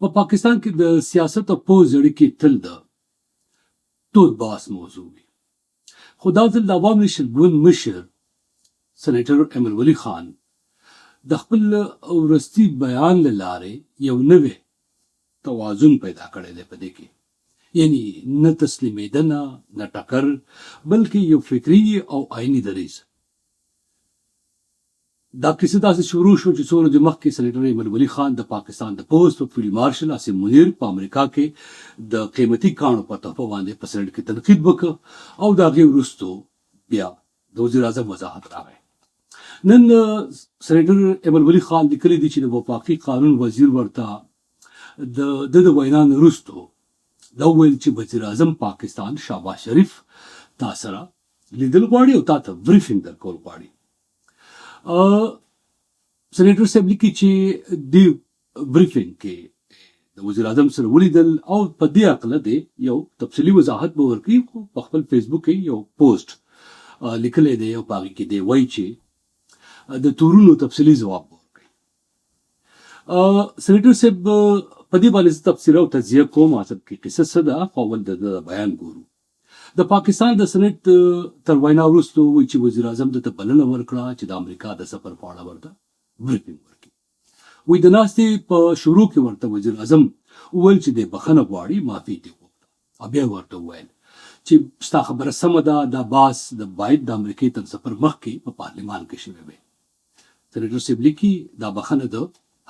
په پاکستان کې د سیاست او پوځ اړیکې تل د تود بحث موضوع وي. خو دا ځل د عوام نیشنل ګوند مشر سینیټر ایمل ولی خان د خپل وروستي بیان له لارې یو نوی توازن پیدا کړی دی په دې کې. یعنی نه تسلیمېدنه، نه ټکر، بلکې یو فکري او عیني دریځ. دا کیسه داسې شروع شو چې څو ورځې مخکې سینیټر ایمل ولی خان د پاکستان د پوځ په فیلډ مارشل عاصم منیر په امریکا کې د قیمتي کاڼو په تحفه باندې په سینټ کې تنقید وکړ او د هغې وروستو بیا د وزیر اعظم وضاحت راغی. نن سینیټر ایمل ولی خان لیکلی دی چې د وفاقي قانون وزیر ورته د وینا نه وروستو دا وویل چې وزیر اعظم پاکستان شهباز شریف تا سره لیدل غواړي او تا ته بریفینګ درکول غواړي. سینیټر صاحب لیکي چې دې بریفینګ کې د وزیر اعظم سره ولیدل او په دې هکله دی یو تفصیلي وضاحت به ورکړي. خو په خپل فیسبوک کې یو پوسټ لیکلی دی او په هغې کې دی وایي چې د تورونو تفصیلي ځواب به ورکړي. سینیټر صاحب په دې باندې تفسیر او تجزیه کوم اصل کې قصه څه ده، خو اول د بیان ګورو. د پاکستان د سنټ تر وینا وروسته وایي چې وزیر اعظم ته بلنه ورکړه چې د امریکا د سفر په اړه ورته بریفینګ ورکړي. وایي د ناستې په شروع کې ورته وزیر اعظم وویل چې د بخښنه غواړي، معافي دې وغوښته. او بیا ورته وویل چې ستا خبره سمه ده، دا باس د باید د امریکې تر سفر مخکې په پارلمان کې شوی وی. سینیټر صاحب لیکي دا بخښنه ده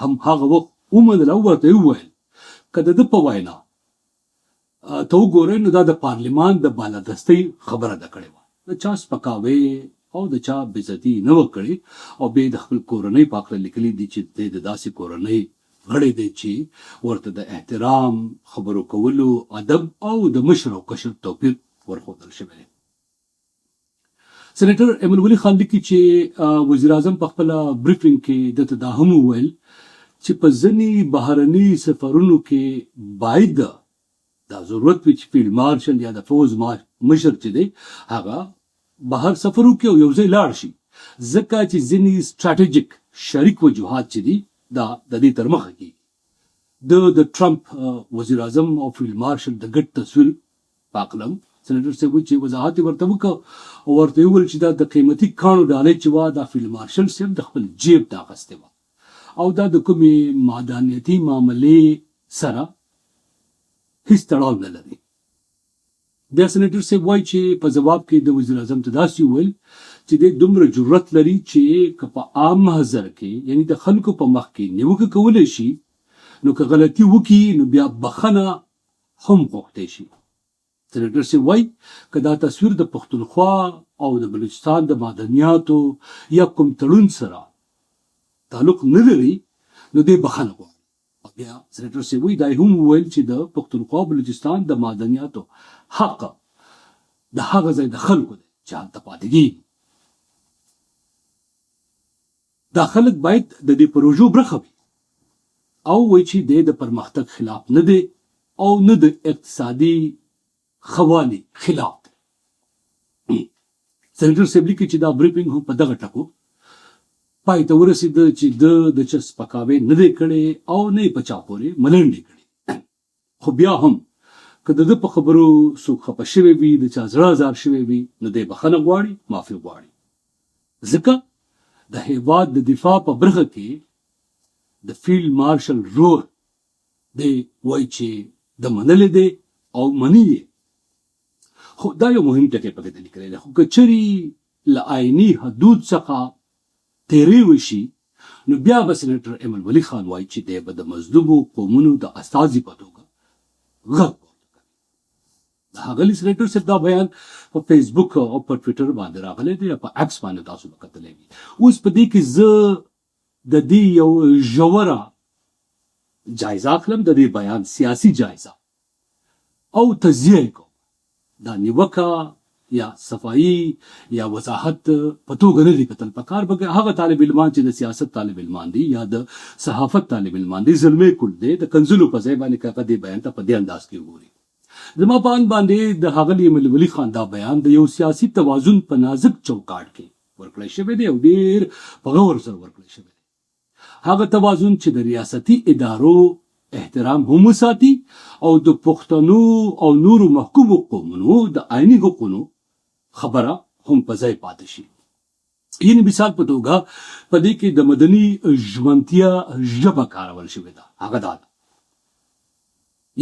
هم هغه وخت ومنله او ورته وویل که د ده په وینا ته وګورئ نو دا د پارلمان د بالادستۍ خبره ده کړې وه. د چا سپکاوی او د چا بېزتي نه وه کړې. او بیا د خپل کورنۍ په هکله لیکلي دي چې دی د داسې کورنۍ غړی دی چې ورته د احترام، خبرو کولو ادب او د مشر او کشر توپیر ورښودل شوی دی. سینیټر ایمل ولی خان لیکي چې وزیر اعظم په خپله بریفینګ کې دته دا هم وویل چې په ځینې بهرني سفرونو کې باید دا ضرورت وي چې فیلډ مارشل یا د پوځ مشر چې دی هغه بهر سفر وکړي او یو ځای لاړ شي، ځکه چې ځینې سټراټیجیک شریک وجوهات چې دي دا د دې تر مخه کېږي. د ټرمپ وزیر اعظم او فیلډ مارشل د ګډ تصویر په هکله سینیټر صاحب وایي چې وضاحت یې ورته وکړ او ورته یې وویل چې دا د قیمتي کاڼو ډالۍ چې وه دا فیلډ مارشل صاحب د خپل جیب نه اخیستې وه او دا د کومې معدنیتي معاملې سره هیڅ تړاو نه لري. بیا سینیټر صاحب وایي چې په ځواب کې د وزیر اعظم ته داسې وویل چې دی دومره جرأت لري چې که په عام محضر کې یعنی د خلکو په مخ کې نیوکه کولی شي، نو که غلطي وکړي نو بیا بخښنه هم غوښتی شي. سینیټر صاحب وایي که دا تصویر د پښتونخوا او د بلوچستان د معدنیاتو یا کوم تړون سره تعلق نه لري نو دی بخښنه غواړي. بیا سینیټر صاحب وایي دا یې هم وویل چې د پښتونخوا او بلوچستان د معدنیاتو حق د هغه ځای د خلکو دی چې هلته پاتې کېږي. دا خلک باید د دې پروژو برخه وي او وایي چې دی د پرمختګ خلاف نه دی او نه د اقتصادي خوالي خلاف دی. سینیټر صاحب لیکي چې دا بریفینګ هم په دغه ټکو پای ته ورسېده چې د چا سپکاوی نه دی کړی او نه یې په چا پورې ملنډې کړي. خو بیا هم که د ده په خبرو څوک خفه شوی وي، د چا زړه ازار شوی وي، نو دی بخښنه غواړي، معافي غواړي. ځکه د هېواد د دفاع په برخه کې د فیلډ مارشل رول دی وایي چې د منلې دی او مني یې. خو دا یو مهم ټکی پکې دی لیکلی دی. خو که چېرې له آئیني حدود څخه تیری وشي نو بیا به سینیټر ایمل ولی خان وایي چې دی به د مظلومو قومونو د استازي په توګه غږ پورته کوي. د ښاغلي سینیټر صاحب دا بیان په فیسبوک او په ټویټر باندې راغلی دی، په ایکس باندې تاسو به کتلی وي. اوس په دې کې زه د دې یو ژوره جایزه اخلم، د دې بیان سیاسي جایزه او تجزیه یې کوم. دا نیوکه یا صفایي یا وضاحت په توګه نه دي کتل پکار. بګه هغه طالب علمان چې د سیاست طالب علمان دي یا د صحافت طالب علمان دي زلمې کول دی د کنزلو په ځای باندې کاغه دی بیان ته په دې انداز کې وګوري. زما په اند باندې د ښاغلي ایمل ولی خان دا بیان د یو سیاسي توازن په نازک چوکاټ کې ورکړی شوی دی او ډېر په غور سره ورکړی شوی دی. هغه توازن چې د ریاستي ادارو احترام هم وساتي او د پښتنو او نورو محکومو قومونو د آئینی حقوقو خبره هم په ځای پاتې شي. یعنی مثال په توګه په دې کې د مدني ژمنتیا ژبه کارول شوې ده. هغه دا ده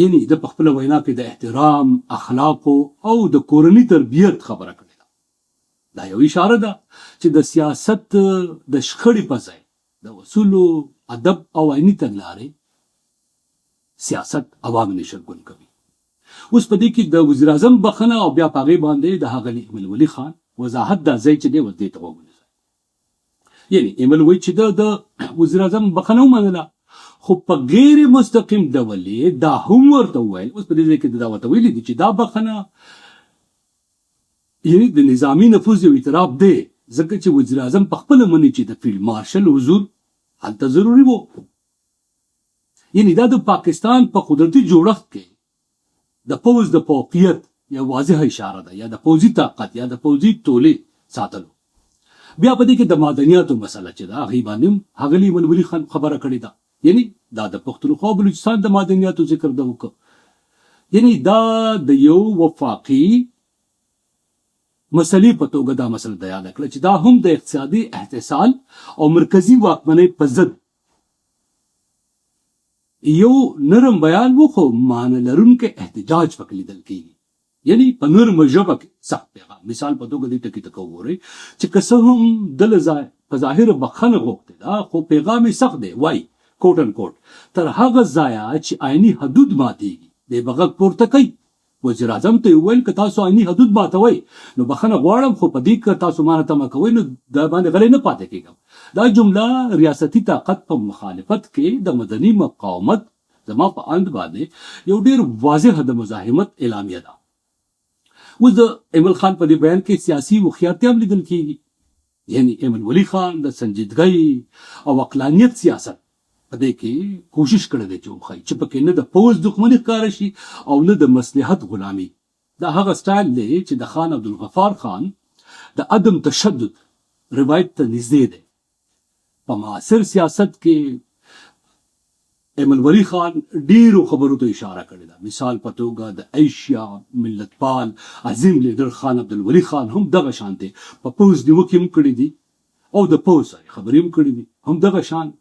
یعنی د خپل وینا کې د احترام، اخلاق او د کورنۍ تربیت خبره کړې ده. دا یو اشاره ده چې د سیاست د شخړې په ځای د اصولو، ادب او آئینی تګلارې سیاست عوام نشرګون کوي. اوس په دې کې د وزیر اعظم بخنه او بیا پاغي باندې د هغه ایمل ولی خان وضاحت دا ځای چې دی ورته ته وګورئ. یعنی ایمل وی چې د وزیر اعظم بخنه ومنله، خو په غیر مستقیم ډول دا هم ورته وویل. اوس په دې ځای کې دا ورته ویلي دي چې دا بخنه یعنی د نظامی نفوذ یو اعتراف دی، ځکه چې وزیر اعظم په خپل مني چې د فیلډ مارشل حضور هلته ضروري وو. یعنی دا د پاکستان په قدرتي جوړښت کې د پوز د فوقیت یا واضح اشاره ده، یا د پوزي طاقت یا د پوزي تولې ساتلو. بیا په دې کې د معدنیاتو مسله چې دا هغه باندې هغلی ولولي خان خبره کړې ده. یعنی دا د پښتونخوا او بلوچستان د معدنیاتو ذکر ده وکړه. یعنی دا د یو وفاقي مسلې په توګه دا مسله د یاد کړه چې دا هم د اقتصادي احتسال او مرکزی واکمنۍ په ضد یو نرم بیان وو، خو معنی لرونکی احتجاج پکې لیدل کېږي. یعنی په نرم ژبه کې سخت پیغام. مثال په توګه دې ټکي ته وګورئ چې که څه هم دل ځای په ظاهر بخښنه غوښتې ده، خو پیغام یې سخت دی. وایي کوټ ان کوټ تر هغه ځایه چې آئینی حدود ماتېږي دی بغږ پورته کوي. وزیر اعظم ته ویل که تاسو آئینی حدود ماتوئ نو بخښنه غواړم، خو په دې که تاسو مانه تمه کوئ نو دا باندې غلی نه پاتې کېږم. دا جمله ریاستي طاقت په مخالفت کې د مدني مقاومت زما په اند باندې یو ډیر واضح د مزاحمت اعلامیه ده. اوس د ایمل خان په دې بیان کې سیاسي هوښیارتیا هم لیدل کېږي. یعنی ایمل ولی خان د سنجیدګۍ او عقلانیت سیاست په دې کې کوشش کړی دی چې وښایي چې پکې نه د پوځ دښمني ښکاره شي او نه د مصلحت غلامي. دا هغه سټایل دی چې د خان عبدالغفار خان د عدم تشدد روایت ته نږدې دی. په معاصر سیاست کې ایمل ولی خان ډیرو خبرو ته اشاره کړې ده. مثال په توګه د ایشیا ملتپال عظیم لیډر خان عبدالولی خان هم دغه شان دی په پوځ نیوکې هم کړې دي او د پوځ خبرې هم کړې دي. هم دغه شان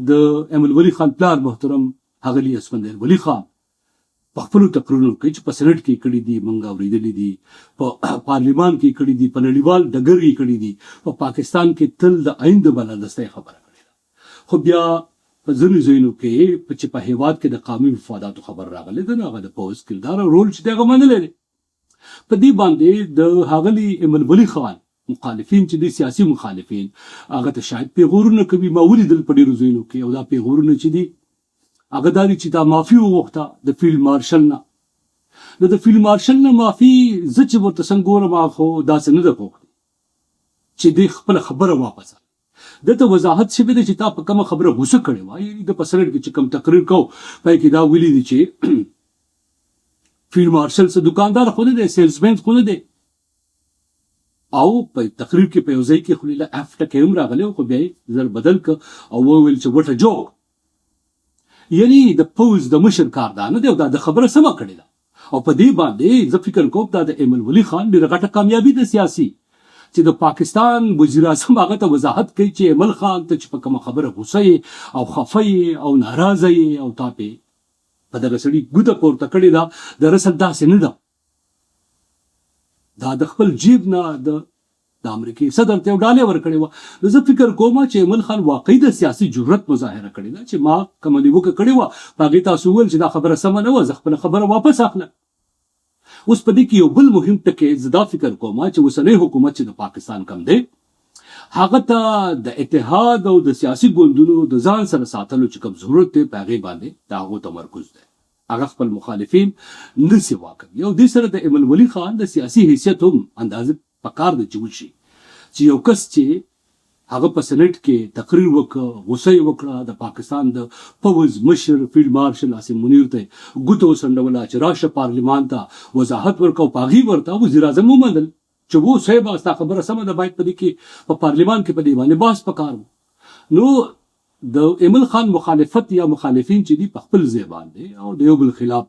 د ایمل ولی خان پلار محترم هغلی اسفندر ولی خان په خپلو تقریرونو کې چې په سنټ کې کړي دي موږ اورېدلي دي، په پارلیمان کې کړي دي، په نړیوال ډګر کې کړي دي، په پاکستان کې تل د آئین د بلندستۍ خبره کړې ده. خو بیا په ځینو ځایونو کې چې په هېواد کې د قومي مفاداتو خبر راغلی ده، نو هغه د پوځ کردار او رول چې دی هغه منلی دی. په دې باندې د هغلي ایمل ولی خان مخالفین چې دي سیاسي مخالفین هغه ته شاید پیغورونه کوي. ما ولیدل په ډېرو ځایونو کې، او دا پیغورونه چې دي هغه دا دي چې دا معافي وغوښته د فیلډ مارشل نه. نو د فیلډ مارشل نه معافي زه چې ورته څنګه ګورم خو داسې نه ده غوښتې چې دې خپله خبره واپس دته وضاحت شوې ده چې تا په کومه خبره غوسه کړې وه. د په سنټ کې چې کوم تقریر کو پای کې دا ویلي دي چې فیلډ مارشل څه دکاندار خو نه دی، سیلزمین خو نه دی. او په تقریر کې په یو ځای کې خو لیله اف ټکی هم راغلی، خو بیا یې زر بدل که او وویل چې وټه جوک. یعنی د پوځ د مشر کار دا نه دی او دا د خبره سمه کړې ده. او په دې باندې زه فکر کوم دا د ایمل ولی خان ډېره غټه کامیابي ده سیاسي، چې د پاکستان وزیر اعظم هغه ته وضاحت کوي چې ایمل خان ته چې په کومه خبره غوسه او خفه او ناراضه او تا په دغه سړي ګوته پورته کړې ده. دراصل داسې نه ده. دا د خپل جیب نه د امریکای صدر ته ډالۍ ورکړې وه. زه فکر کوم چې ایمل خان واقعي د سیاسي جرأت مظاهره کړې ده چې ما کومه نیوکه کړې وه په هغې تاسو وویل چې دا خبره سمه نه وه، زه خپله خبره واپس اخلم. اوس په دې کې یو بل مهم ټکی زه دا فکر کوم چې اوسنی حکومت چې د پاکستان کم دی هغه ته د اتحاد او د سیاسي ګوندونو د ځان سره ساتلو چې کوم ضرورت دی په هغې باندې د هغو تمرکز دی. هغه خپل مخالفین نسي واکوي. او دې سره د ایمل ولی خان د سیاسي حیثیت هم اندازه پکار دی چې وشي چې یو کس چې هغه په سنټ کې تقریر وکړه، غوسه یې وکړه، د پاکستان د پوځ مشر فیلډ مارشل عاصم منیر ته ګوته وسنډوله چې راشه پارلیمان ته وضاحت ورکړه، او په هغې ورته وزیر اعظم ومنل چې و صاحب ستا خبره سمه ده، باید په دې کې په پارلیمان کې په دې باندې بحث پکار و. نو د ایمل خان مخالفت یا مخالفین چې دي په خپل ځای باندې او د یو بل خلاف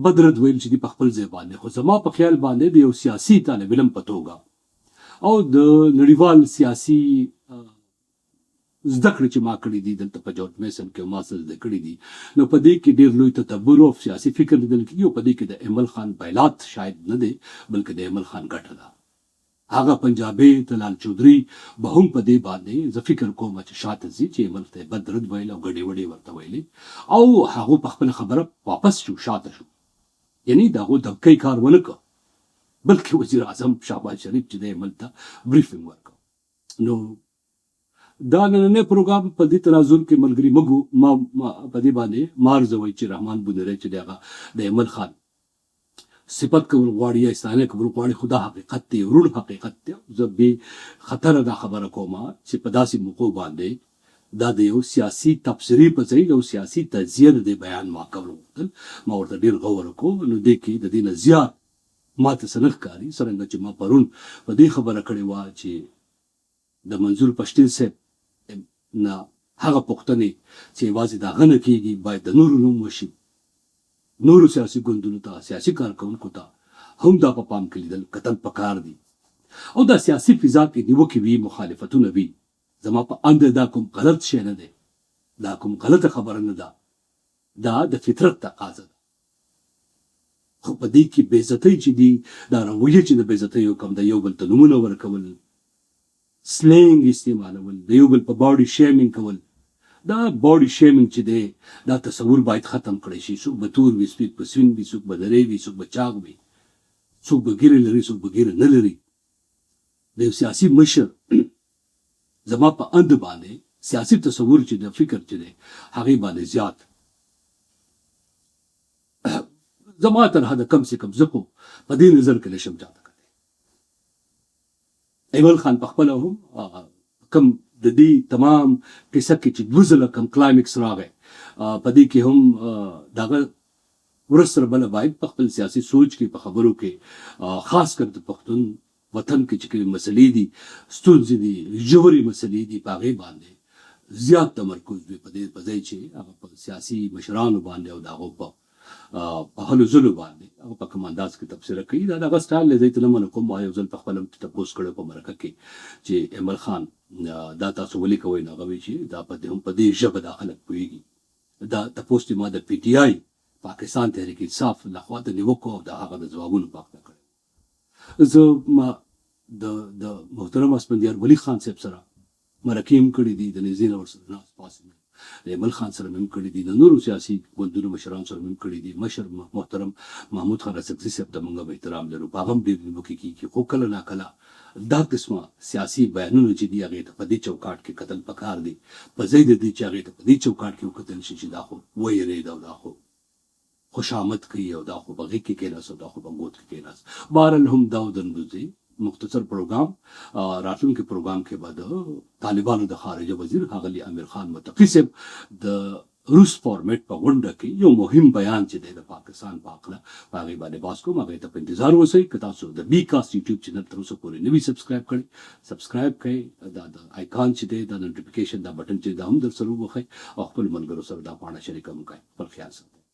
بدرد ویل چې دي په خپل ځای باندې، خو زما په خیال باندې د یو سیاسي طالب علم په توګه او د نړیوال سیاسي زده کړې چې ما کړې دي دلته په جورج میسن کې ما څه زده کړې دي، نو په دې کې ډېر لوی تدبر او سیاسي فکر لیدل کېږي او په دې کې د ایمل خان بیلات شاید نه دی بلکې د ایمل خان ګټه ده. هغه پنجابي تلال چودري به هم په دې باندې زه فکر کوم چې شاته ځي چې ایمل ته بد رد ویل او ګډې وډې ورته ویلې او هغه په خپل خبره واپس شو، شاته شو، یعنی دا هغه د کوي کار ونه کړ بلکې وزیر اعظم شهباز شریف چې د ایمل ته بریفینګ ورکړ. نو دا نننی پروګرام په دې تناظر کې ملګری مګو ما په دې باندې مارزوي چې رحمان بودری چې دغه د ایمل خان صفت کول غواړي یا استانه کول غواړي، خدا حقیقت دی، ورور حقیقت دی. زه به خطر دا خبره کوم چې په داسې موقع باندې دا د یو سیاسي تبصرې په ځای یو سیاسي تجزیه د بیان ما کول وکړل، ما ورته ډیر غور وکړ. نو دې کې د دې نه زیات ما ته سنخ کاری څنګه چې ما پرون په دې خبره کړې و چې د منظور پښتین صاحب نه هغه پوښتنې چې یوازې دا غنه کېږي باید د نورو نوم وشي، نورو سیاسي ګوندونو ته، سیاسي کارکونکو ته هم دا په پام کې لیدل کتل پکار دي او دا سیاسي فضا کې نیوکې وي، مخالفتونه وي. زما په اند دا کوم غلط شی نه دی، دا کوم غلطه خبره نه ده، دا د فطرت تقاضا ده. خو په دې کې بې عزتۍ چې دي، دا رویه چې د بې عزتۍ کوم د یو بل ته نومونه ورکول، سلینګ استعمالول، د یو بل په باډي شیمینګ کول، دا باډي شیمینګ چې دی دا تصور باید ختم کړی شي. څوک به تور وي، څوک به سپین وي، څوک به درې وي، څوک به چاغ وي، څوک به ګیرې لري، څوک به ګیرې نه لري. د یو سیاسي مشر زما په اند باندې سیاسي تصور چې د فکر چې دی هغې باندې زیات زما تر حده کم سے کم زه خو په دې نظر کې نشم چاته کتلی. ایمل خان په خپله هم کم د دې تمام قصه کې چې دوه ځله کم کلایمکس راغی په دې کې هم دغه ورځ سره بله باید په خپل سیاسي سوچ کې په خبرو کې خاص کر د پښتون وطن کې چې کومې مسلې دي، ستونزې دي، ژورې مسلې دي، په هغې باندې زیات تمرکز وي په دې په ځای چې هغه په سیاسي مشرانو باندې او د هغو په هلو ځلو باندې هغه په کوم انداز کې تبصره کوي. دا دغه سټایل دی ته نه منع کوم. ما یو ځل په خپله تپوس کړی په مرکه کې چې ایمل خان دا تاسو ولې کوئ؟ نو هغه وایي چې دا هم په دې ژبه دا خلک پوهېږي. دا تپوس چې ما د پی ټي آی پاکستان تحریک انصاف لخوا د نیوکو او د هغه د ځوابونو په هکله کړی. زه د محترم اسفندیار ولی خان صاحب سره مرکې هم کړي دي، د نږدې نه ورسره ناست پاس د ایمل خان سره مې هم کړي دي، د نورو سیاسي ګوندونو مشرانو سره مې هم کړي دي. مشر محترم محمود خان رازقزي صاحب ته موږ احترام لرو، په هغه هم ډېرې نیوکې کېږي. خو کله ناکله دا قسمه سیاسي بیانونه چې دي هغې ته په دې چوکاټ کې کتل پکار دي، په ځای د دې چې هغې ته په دې چوکاټ کې وکتل شي چې دا خو ویرېد او دا خو خوشامد کوي او دا خو په غېږ کې کېناست او دا خو په ګوت کې کېناست. بهرحال هم دا ودرنوځي مختصر پروګرام راتلونکي پروګرام کې به د طالبانو د خارجه وزیر ښاغلي امیر خان متقي صاحب د روس فارمیټ په غونډه کې یو مهم بیان چې دی د پاکستان په هکله په هغې باندې بحث کوم. هغې ته په انتظار اوسئ. که تاسو د بي کاسټ یوټیوب چینل تر اوسه پورې نه وي سبسکرایب کړی، سبسکرایب کړئ. دا د آیکان چې دی دا نوټیفیکیشن دا بټن چې دا هم در سره ووښئ او خپلو ملګرو سره دا پاڼه شریکه هم کړئ. خپل خیال ساتئ.